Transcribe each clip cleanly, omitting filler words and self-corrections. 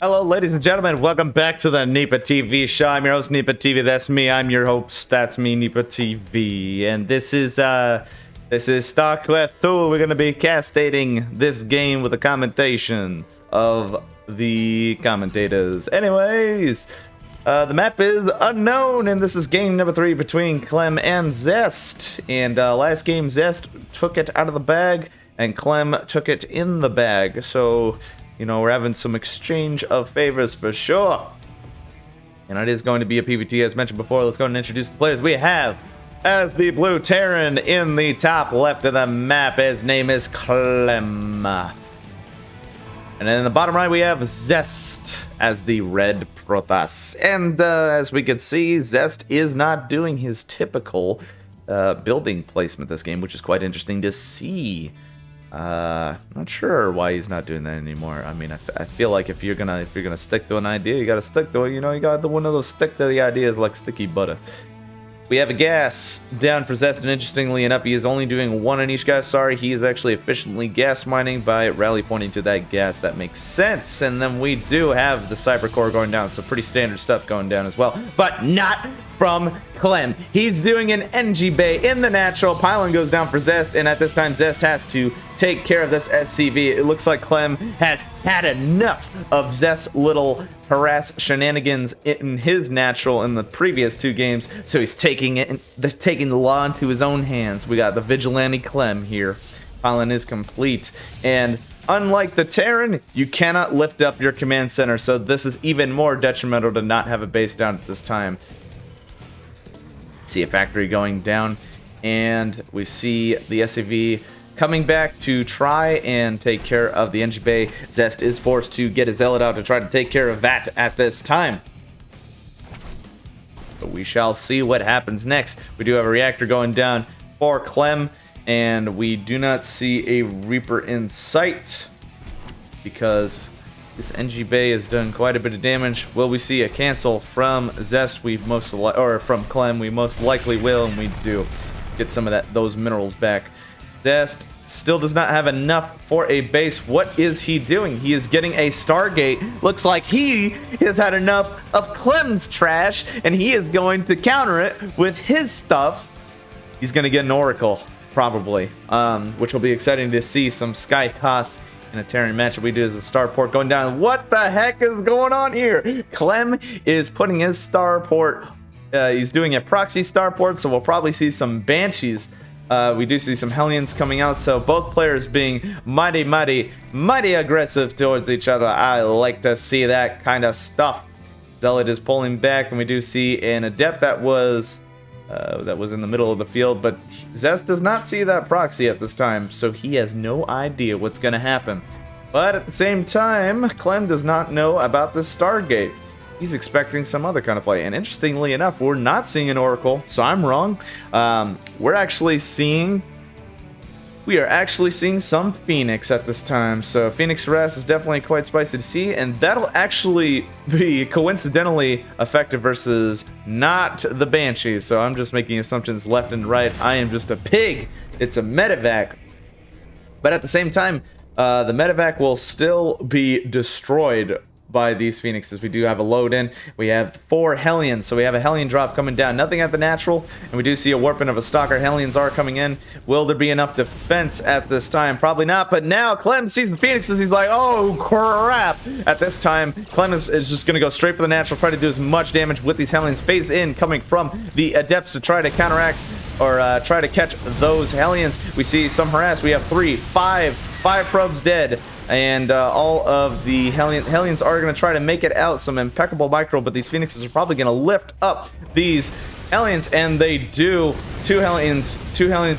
Hello, ladies and gentlemen. Welcome back to the Nipa TV show. I'm your host, Nipa TV. That's me. I'm your host. That's me, Nipa TV. And this is StarCraft 2. We're gonna be castating this game with a commentation of the commentators. Anyways, the map is unknown, and this is game number 3 between Clem and Zest. And last game, Zest took it out of the bag, and Clem took it in the bag. So, you know, we're having some exchange of favors for sure. And it is going to be a PvT, as mentioned before. Let's go and introduce the players. We have, as the blue Terran in the top left of the map, his name is Clem. And then in the bottom right, we have Zest as the red Protoss. And as we can see, Zest is not doing his typical building placement this game, which is quite interesting to see. Not sure why he's not doing that anymore. I mean, I feel like if you're gonna stick to an idea, you gotta stick to it. You know, you got one of those stick to the ideas like sticky butter. We have a gas down for Zest, and interestingly enough, he is only doing one on each gas. Sorry, he is actually efficiently gas mining by rally pointing to that gas. That makes sense. And then we do have the Cyber Core going down, so pretty standard stuff going down as well. But not from Clem. He's doing an NG Bay in the natural. Pylon goes down for Zest, and at this time, Zest has to take care of this SCV. It looks like Clem has had enough of Zest's little harass shenanigans in his natural in the previous 2 games, so he's taking the law into his own hands. We got the vigilante Clem here. Pylon is complete, and unlike the Terran, you cannot lift up your command center, so this is even more detrimental to not have a base down at this time. See a factory going down, and we see the SCV coming back to try and take care of the NG Bay. Zest is forced to get his zealot out to try to take care of that at this time. But we shall see what happens next. We do have a reactor going down for Clem, and we do not see a Reaper in sight because this NG Bay has done quite a bit of damage. Will we see a cancel from Zest? From Clem, we most likely will, and we do get some of those minerals back. Zest still does not have enough for a base. What is he doing? He is getting a Stargate. Looks like he has had enough of Clem's trash, and he is going to counter it with his stuff. He's going to get an Oracle, probably, which will be exciting to see. Some Sky Toss in a Terran matchup. We do as a starport going down. What the heck is going on here? Clem is putting his starport. He's doing a proxy starport, so we'll probably see some Banshees. We do see some Hellions coming out, so both players being mighty aggressive towards each other. I like to see that kind of stuff. Zealot is pulling back, and we do see an Adept that was in the middle of the field, but Zest does not see that proxy at this time, so he has no idea what's going to happen. But at the same time, Clem does not know about this Stargate. He's expecting some other kind of play. And interestingly enough, we're not seeing an Oracle, so I'm wrong. We are actually seeing some Phoenix at this time. So Phoenix harass is definitely quite spicy to see, and that'll actually be coincidentally effective versus not the Banshees. So I'm just making assumptions left and right. I am just a pig. It's a medevac. But at the same time, the medevac will still be destroyed by these Phoenixes. We do have a load in. We have 4 Hellions, so we have a Hellion drop coming down. Nothing at the natural, and we do see a warping of a Stalker. Hellions are coming in. Will there be enough defense at this time? Probably not, but now Clem sees the Phoenixes. He's like, oh crap. At this time, Clem is just going to go straight for the natural, try to do as much damage with these Hellions. Phase in coming from the Adepts to try to counteract or try to catch those Hellions. We see some harass. We have 5 probes dead, and all of the Hellions are going to try to make it out. Some impeccable micro, but these Phoenixes are probably going to lift up these Hellions, and they do. 2 Hellions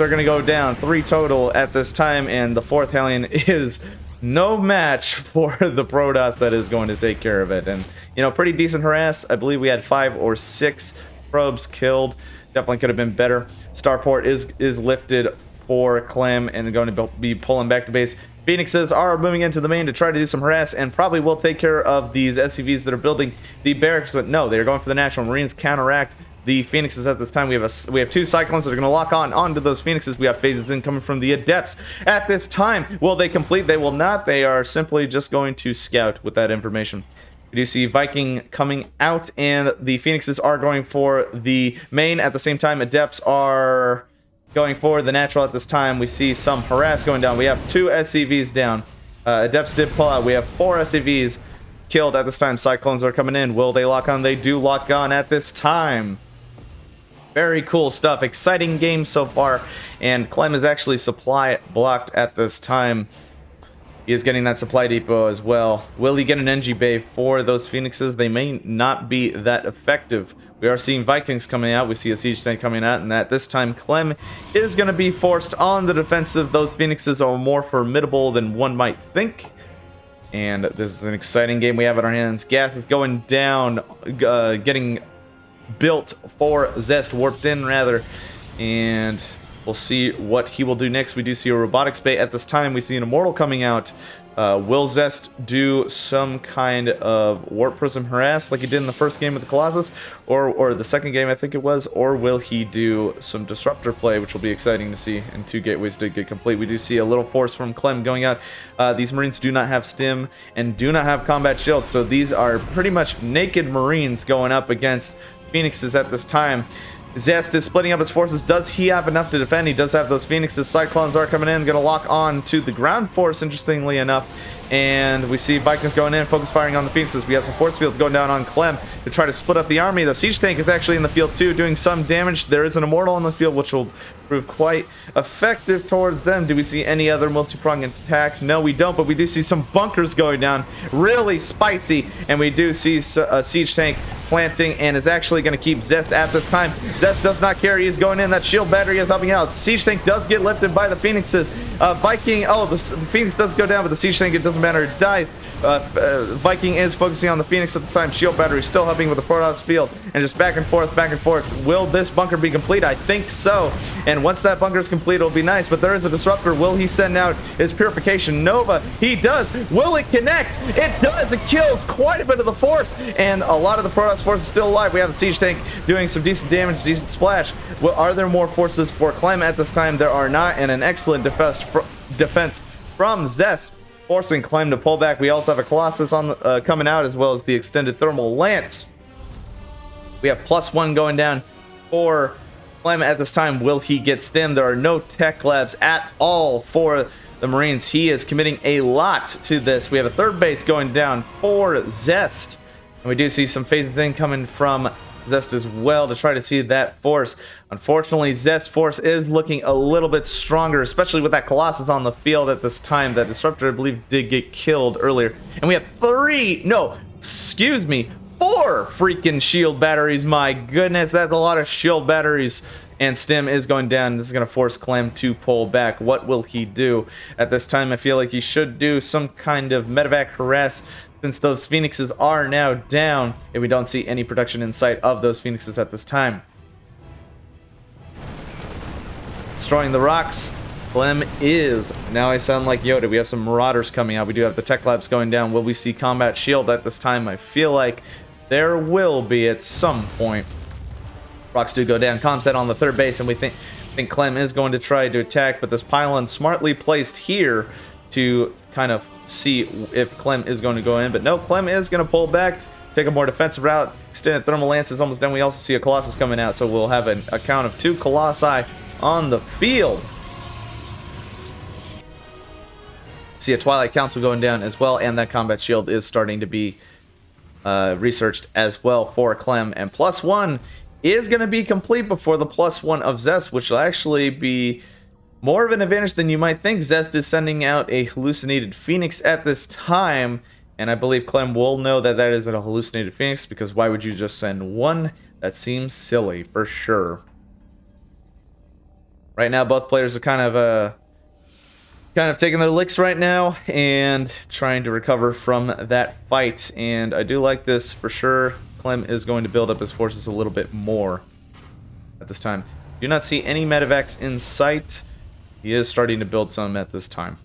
are going to go down. 3 total at this time, and the 4th Hellion is no match for the Protoss that is going to take care of it. And, you know, pretty decent harass. I believe we had 5 or 6 probes killed. Definitely could have been better. Starport is lifted for Clem and going to be pulling back to base. Phoenixes are moving into the main to try to do some harass and probably will take care of these SCVs that are building the barracks, but no, they're going for the National Marines, counteract the Phoenixes at this time. We have two Cyclones that are going to lock onto those Phoenixes. We have phases incoming from the Adepts at this time. Will they complete? They will not. They are simply just going to scout with that information. We do see Viking coming out, and the Phoenixes are going for the main. At the same time, Adepts are going for the natural at this time. We see some harass going down. We have 2 SCVs down. Adepts did pull out. We have 4 SCVs killed at this time. Cyclones are coming in. Will they lock on? They do lock on at this time. Very cool stuff. Exciting game so far. And Clem is actually supply blocked at this time. He is getting that supply depot as well. Will he get an NG bay for those Phoenixes? They may not be that effective. We are seeing Vikings coming out. We see a siege tank coming out, and at this time, Clem is going to be forced on the defensive. Those Phoenixes are more formidable than one might think. And this is an exciting game we have in our hands. Gas is going down, getting built for Zest, warped in rather. And we'll see what he will do next. We do see a robotics bay at this time. We see an immortal coming out. Will Zest do some kind of warp prism harass like he did in the first game with the Colossus, or the second game I think it was, or will he do some disruptor play, which will be exciting to see? And 2 gateways did get complete. We do see a little force from Clem going out. These Marines do not have stim and do not have combat shield, so these are pretty much naked Marines going up against Phoenixes at this time. Zest is splitting up his forces. Does he have enough to defend? He does have those Phoenixes. Cyclones are coming in, going to lock on to the ground force, interestingly enough. And we see Vikings going in, focus firing on the Phoenixes. We have some force fields going down on Clem to try to split up the army. The siege tank is actually in the field too, doing some damage. There is an immortal in the field, which will prove quite effective towards them. Do we see any other multi-pronged attack? No, we don't, but we do see some bunkers going down. Really spicy. And we do see a siege tank planting and is actually going to keep Zest at this time. Zest does not care. He is going in. That shield battery is helping out. Siege tank does get lifted by the Phoenixes. Viking, the Phoenix does go down, but the siege tank, it doesn't matter. It dies. Viking is focusing on the Phoenix at the time. Shield battery still helping with the Protoss field, and just back and forth, back and forth. Will this bunker be complete? I think so. And once that bunker is complete, it'll be nice. But there is a disruptor. Will he send out his purification Nova? He does. Will it connect? It does. It kills quite a bit of the force, and a lot of the Protoss force is still alive. We have the siege tank doing some decent damage, decent splash. Well, are there more forces for Clem at this time? There are not, and an excellent defense from Zest, forcing Clem to pull back. We also have a Colossus on the, coming out, as well as the extended thermal lance. We have +1 going down for Clem at this time. Will he get stim? There are no tech labs at all for the Marines. He is committing a lot to this. We have a third base going down for Zest, and we do see some phases incoming from Zest as well to try to see that force. Unfortunately, Zest force is looking a little bit stronger, especially with that Colossus on the field at this time. That disruptor, I believe, did get killed earlier. And we have 4 freaking shield batteries. My goodness, that's a lot of shield batteries. And stim is going down. This is going to force Clem to pull back. What will he do? At this time, I feel like he should do some kind of medevac harass, since those Phoenixes are now down, and we don't see any production in sight of those Phoenixes at this time. Destroying the rocks. Clem is. Now I sound like Yoda. We have some Marauders coming out. We do have the Tech Labs going down. Will we see Combat Shield at this time? I feel like there will be at some point. Rocks do go down. Comset on the third base, and we think Clem is going to try to attack, but this pylon smartly placed here to kind of see if Clem is going to go in. But no, Clem is going to pull back, take a more defensive route. Extended thermal lance is almost done. We also see a Colossus coming out, so we'll have a count of 2 Colossi on the field. See a Twilight Council going down as well, and that combat shield is starting to be researched as well for Clem. And +1 is going to be complete before the +1 of Zest, which will actually be more of an advantage than you might think. Zest is sending out a hallucinated Phoenix at this time, and I believe Clem will know that that is a hallucinated Phoenix, because why would you just send 1? That seems silly for sure. Right now, both players are kind of taking their licks right now and trying to recover from that fight, and I do like this for sure. Clem is going to build up his forces a little bit more at this time. Do not see any medevacs in sight. He is starting to build some at this time.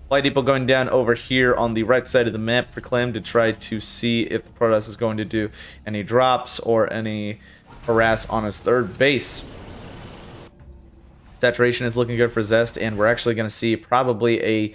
Flight depot going down over here on the right side of the map for Clem to try to see if the Protoss is going to do any drops or any harass on his third base. Saturation is looking good for Zest, and we're actually going to see probably a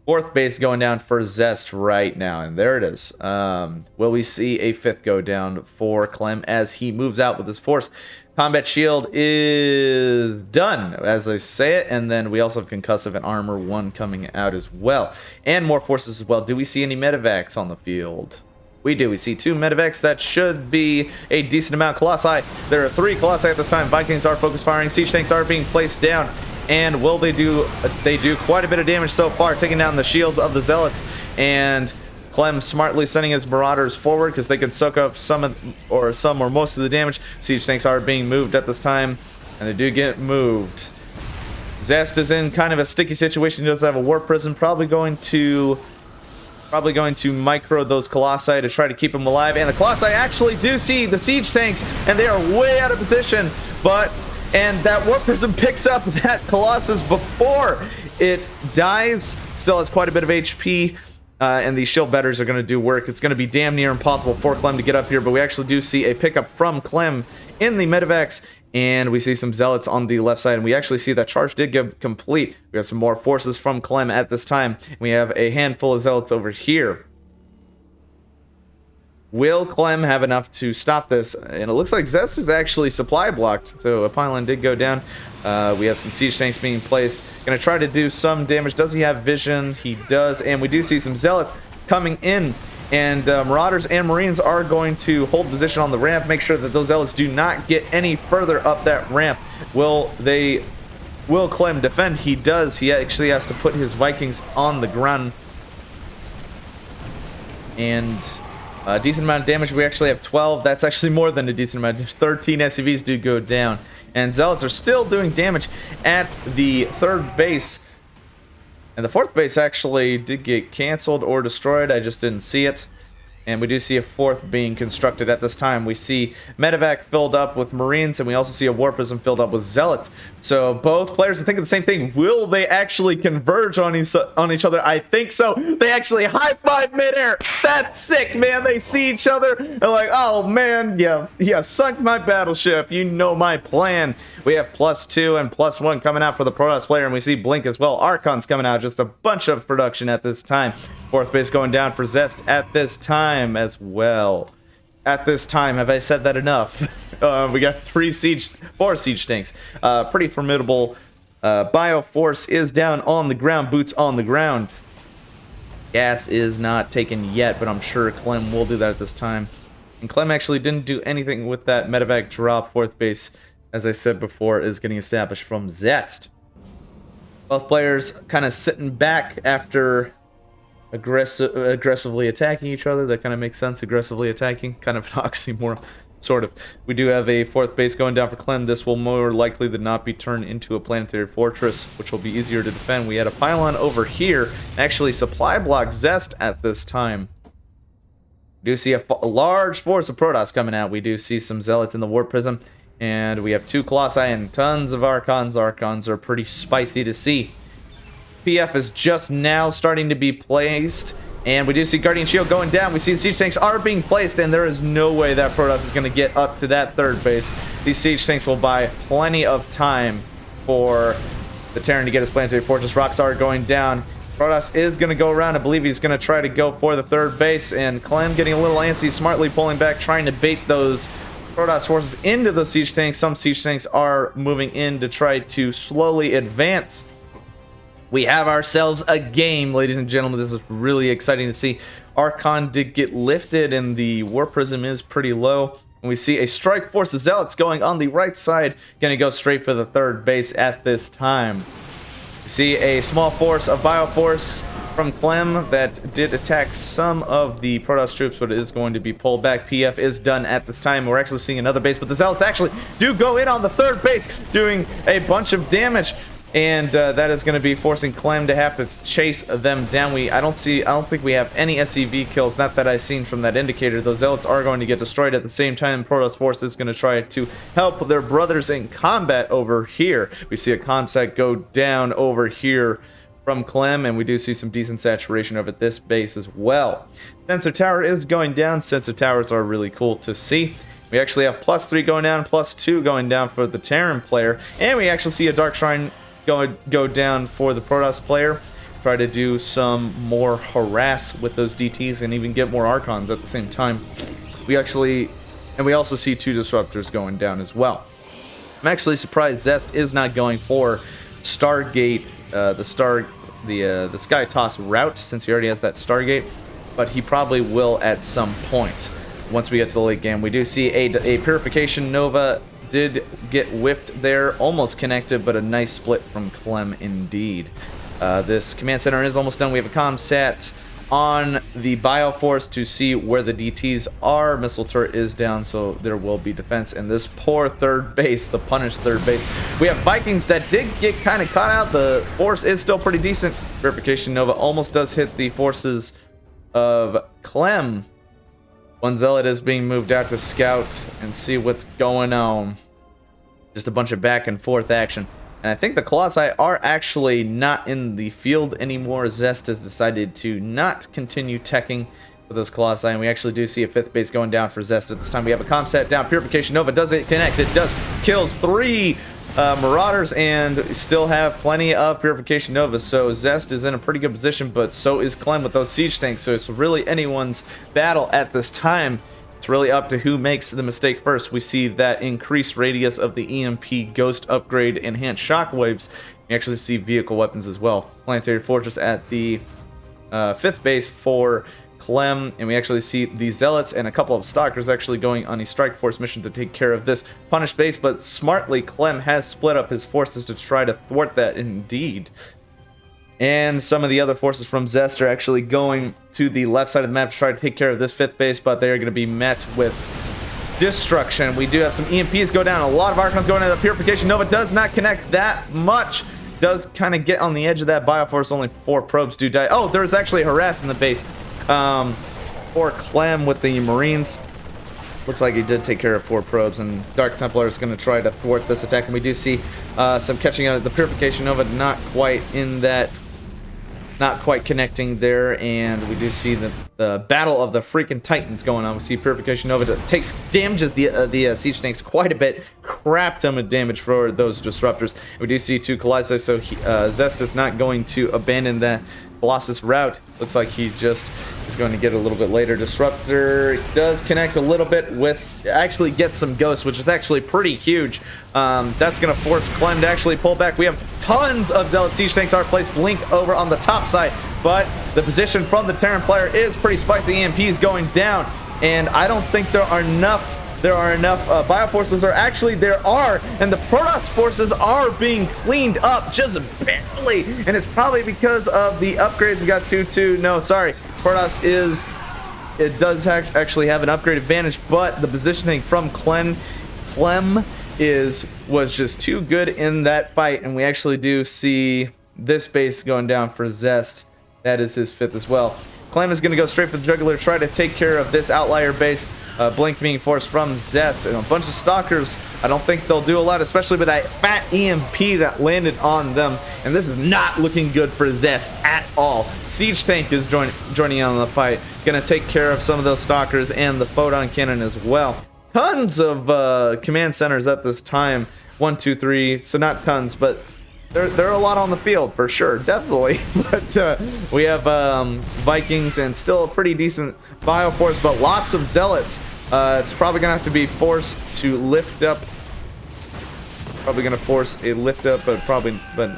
fourth base going down for Zest right now, and there it is. Will we see a fifth go down for Clem as he moves out with his force? Combat shield is done, as I say it, and then we also have concussive and armor 1 coming out as well, and more forces as well. Do we see any medevacs on the field? We do. We see 2 medevacs. That should be a decent amount. Colossi. There are 3 Colossi at this time. Vikings are focus firing. Siege tanks are being placed down. And will they do? They do quite a bit of damage so far, taking down the shields of the Zealots. And Clem smartly sending his Marauders forward because they can soak up some or most of the damage. Siege tanks are being moved at this time, and they do get moved. Zest is in kind of a sticky situation. He does have a Warp Prism. Probably going to micro those Colossi to try to keep them alive. And the Colossi actually do see the Siege tanks, and they are way out of position. And that Warp Prism picks up that Colossus before it dies. Still has quite a bit of HP. And these shield betters are going to do work. It's going to be damn near impossible for Clem to get up here, but we actually do see a pickup from Clem in the medevacs, and we see some Zealots on the left side, and we actually see that charge did get complete. We have some more forces from Clem at this time. We have a handful of Zealots over here. Will Clem have enough to stop this? And it looks like Zest is actually supply blocked, so a pylon did go down. We have some siege tanks being placed. Gonna try to do some damage. Does he have vision? He does, and we do see some Zealots coming in. And Marauders and Marines are going to hold position on the ramp, make sure that those Zealots do not get any further up that ramp. Will Clem defend? He does. He actually has to put his Vikings on the ground. And a decent amount of damage. We actually have 12. That's actually more than a decent amount. 13 SCVs do go down. And Zealots are still doing damage at the third base. And the fourth base actually did get canceled or destroyed. I just didn't see it. And we do see a fourth being constructed at this time. We see medevac filled up with Marines, and we also see a Warp Prism filled up with Zealots. So both players are thinking the same thing. Will they actually converge on each other? I think so. They actually high-five midair. That's sick, man. They see each other. They're like, oh, man, yeah, sunk my battleship. You know my plan. We have +2 and +1 coming out for the Protoss player, and we see Blink as well. Archon's coming out. Just a bunch of production at this time. Fourth base going down for Zest at this time as well. At this time, have I said that enough? We got 4 siege tanks. Pretty formidable. Bioforce is down on the ground. Boots on the ground. Gas is not taken yet, but I'm sure Clem will do that at this time. And Clem actually didn't do anything with that medevac drop. Fourth base, as I said before, is getting established from Zest. Both players kind of sitting back after aggressively attacking each other. That kind of makes sense. Aggressively attacking, kind of an oxymoron, sort of. We do have a fourth base going down for Clem. This will more likely than not be turned into a planetary fortress, which will be easier to defend. We had a pylon over here, actually supply block Zest at this time. We do see a large force of Protoss coming out. We do see some Zealots in the Warp Prism, and we have 2 Colossi and tons of Archons. Archons are pretty spicy to see. PF is just now starting to be placed, and we do see Guardian Shield going down. We see the siege tanks are being placed, and there is no way that Protoss is going to get up to that third base. These siege tanks will buy plenty of time for the Terran to get his planetary fortress. Rocks are going down. Protoss is going to go around. I believe he's going to try to go for the third base, and Clem getting a little antsy, smartly pulling back, trying to bait those Protoss forces into the siege tanks. Some siege tanks are moving in to try to slowly advance. We have ourselves a game, ladies and gentlemen. This is really exciting to see. Archon did get lifted, and the Warp Prism is pretty low. And we see a strike force of Zealots going on the right side, going to go straight for the third base at this time. We see a small force of Bioforce from Clem that did attack some of the Protoss troops, but it is going to be pulled back. PF is done at this time. We're actually seeing another base, but the Zealots actually do go in on the third base, doing a bunch of damage. And that is going to be forcing Clem to have to chase them down. I don't think we have any SCV kills, not that I've seen from that indicator. Those Zealots are going to get destroyed at the same time. Protoss Force is going to try to help their brothers in combat over here. We see a comsat go down over here from Clem, and we do see some decent saturation over at this base as well. Sensor tower is going down. Sensor towers are really cool to see. We We actually have +3 going down, +2 going down for the Terran player, and we actually see a Dark Shrine go down for the Protoss player. Try to do some more harass with those DTs and even get more Archons at the same time. We also see 2 Disruptors going down as well. I'm actually surprised Zest is not going for Stargate, the Sky Toss route, since he already has that Stargate, but he probably will at some point once we get to the late game. We do see a Purification Nova did get whiffed there, almost connected, but a nice split from Clem indeed. This command center is almost done. We have a comm set on the Bioforce to see where the DTs are. Missile turret is down, so there will be defense. And this poor third base, the punished third base. We have Vikings that did get kind of caught out. The force is still pretty decent. Purification Nova almost does hit the forces of Clem. One Zealot is being moved out to scout and see what's going on. Just a bunch of back and forth action. And I think the Colossi are actually not in the field anymore. Zest has decided to not continue teching with those Colossi, and we actually do see a 5th base going down for Zest at this time. We have a comm set down. Purification Nova, does it connect? It does. Kills 3 Marauders, and still have plenty of Purification Nova. So Zest is in a pretty good position, but so is Clem with those siege tanks. So it's really anyone's battle at this time. It's really up to who makes the mistake first. We see that increased radius of the EMP Ghost upgrade, enhanced shockwaves. You actually see vehicle weapons as well. Planetary Fortress at the 5th base for Clem, and we actually see the Zealots and a couple of Stalkers actually going on a Strike Force mission to take care of this punished base, but smartly Clem has split up his forces to try to thwart that indeed. And some of the other forces from Zest are actually going to the left side of the map to try to take care of this 5th base, but they are going to be met with destruction. We do have some EMPs go down, a lot of Archons going into the Purification Nova. Does not connect that much. Does kind of get on the edge of that Bioforce. Only 4 probes do die. Oh, there's actually a harass in the base for Clem with the Marines. Looks like he did take care of 4 probes, and Dark Templar is going to try to thwart this attack. And we do see some catching out. The Purification Nova not quite in that, not quite connecting there, and we do see the battle of the freaking Titans going on. We see Purification Nova damages the siege tanks quite a bit, crap ton of damage for those disruptors. We do see 2 Colossi, so Zest is not going to abandon that Colossus route. Looks like he just is going to get a little bit later. Disruptor does connect a little bit with, actually gets some ghosts, which is actually pretty huge. That's going to force Clem to actually pull back. We have tons of Zealot siege tanks are placed. Blink over on the top side, but the position from the Terran player is pretty spicy. EMPs going down, and I don't think there are enough Bioforces. There are, and the Protoss forces are being cleaned up just barely, and it's probably because of the upgrades. We got 2-2. No, sorry, Protoss does actually have an upgrade advantage, but the positioning from Clem was just too good in that fight, and we actually do see this base going down for Zest. That is his 5th as well. Clem is going to go straight for the Jugular, try to take care of this outlier base. Blink being forced from Zest, and a bunch of Stalkers. I don't think they'll do a lot, especially with that fat EMP that landed on them. And this is not looking good for Zest at all. Siege Tank is joining in on the fight. Gonna take care of some of those Stalkers and the Photon Cannon as well. Tons of command centers at this time. 1, 2, 3. So not tons, but there are a lot on the field for sure, definitely. But we have Vikings and still a pretty decent Bioforce, but lots of Zealots. It's probably gonna have to be forced to lift up. Probably gonna force a lift up, but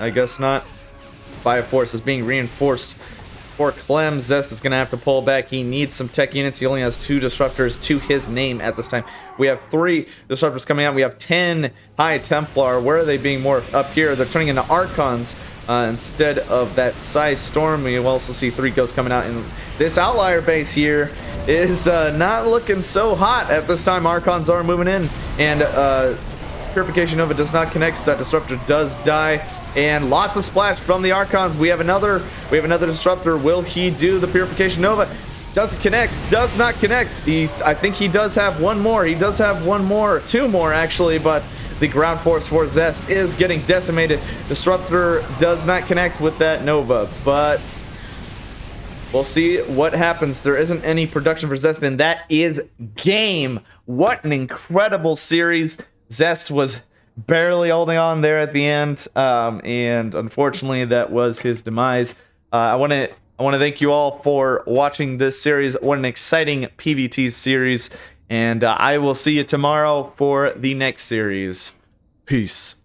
I guess not. Bioforce is being reinforced for Clem. Zest is gonna have to pull back. He needs some tech units. He only has 2 disruptors to his name at this time. We have 3 disruptors coming out. We have 10 High Templar. Where are they being morphed? Up here, they're turning into Archons instead of that Size Storm. We also see 3 ghosts coming out, and this outlier base here is not looking so hot at this time. Archons are moving in, and Purification Nova does not connect, so that disruptor does die. And lots of splash from the Archons. We have another disruptor. Will he do the Purification Nova? Doesn't connect. Does not connect. I think he does have one more. He does have one more, 2 more actually, but the ground force for Zest is getting decimated. Disruptor does not connect with that Nova, but we'll see what happens. There isn't any production for Zest, and that is game. What an incredible series. Zest was barely holding on there at the end, and unfortunately, that was his demise. I want to thank you all for watching this series. What an exciting PvT series, and I will see you tomorrow for the next series. Peace.